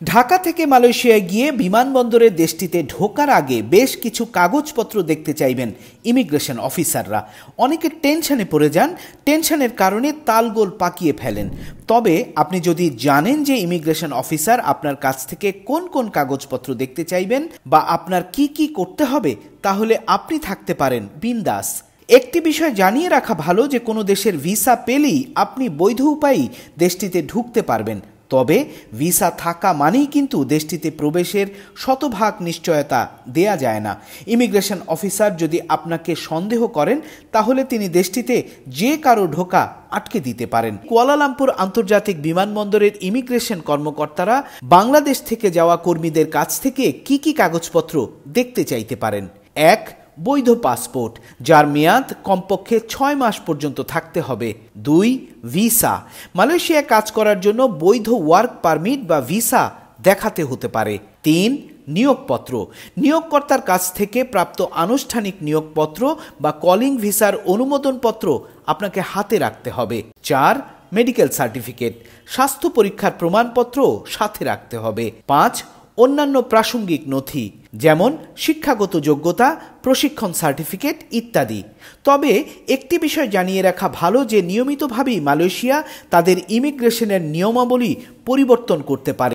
ঢাকা থেকে মালয়েশিয়ায় গিয়ে বিমানবন্দরে দেশটিতে ঢোকার আগে বেশ কিছু কাগজপত্র দেখতে চাইবেন ইমিগ্রেশন অফিসাররা। অনেকে টেনশনে পড়ে যান, টেনশনের কারণে তালগোল পাকিয়ে ফেলেন। তবে আপনি যদি জানেন যে ইমিগ্রেশন অফিসার আপনার কাছ থেকে কোন কোন কাগজপত্র দেখতে চাইবেন বা আপনার কি কি করতে হবে, তাহলে আপনি থাকতে পারেন বিন্দাস। একটি বিষয় জানিয়ে রাখা ভালো যে কোনো দেশের ভিসা পেলেই আপনি বৈধ উপায়েই দেশটিতে ঢুকতে পারবেন। তবে ভিসা থাকা মানেই কিন্তু দেশটিতে প্রবেশের শতভাগ নিশ্চয়তা দেয়া যায় না। ইমিগ্রেশন অফিসার যদি আপনাকে সন্দেহ করেন, তাহলে তিনি দেশটিতে যে কারো ঢোকা আটকে দিতে পারেন। কুয়ালালামপুর আন্তর্জাতিক বিমানবন্দরের ইমিগ্রেশন কর্মকর্তারা বাংলাদেশ থেকে যাওয়া কর্মীদের কাছ থেকে কি কি কাগজপত্র দেখতে চাইতে পারেন। ১. বৈধ পাসপোর্ট, যার মেয়াদ কমপক্ষে ৬ মাস পর্যন্ত থাকতে হবে। ২. ভিসা, মালয়েশিয়ায় কাজ করার জন্য বৈধ ওয়ার্ক পারমিট বা ভিসা দেখাতে হতে পারে। ৩. নিয়োগপত্র, নিয়োগকর্তার কাছ থেকে প্রাপ্ত আনুষ্ঠানিক নিয়োগপত্র বা কলিং ভিসার অনুমোদনপত্র আপনাকে হাতে রাখতে হবে। ৪. মেডিকেল সার্টিফিকেট, স্বাস্থ্য পরীক্ষার প্রমাণপত্র সাথে রাখতে হবে। ৫. অন্যান্য প্রাসঙ্গিক নথি, যেমন শিক্ষাগত যোগ্যতা, প্রশিক্ষণ সার্টিফিকেট ইত্যাদি। তবে একটি বিষয় জানিয়ে রাখা ভালো যে নিয়মিতভাবেই মালয়েশিয়া তাদের ইমিগ্রেশনের নিয়মাবলী পরিবর্তন করতে পারে।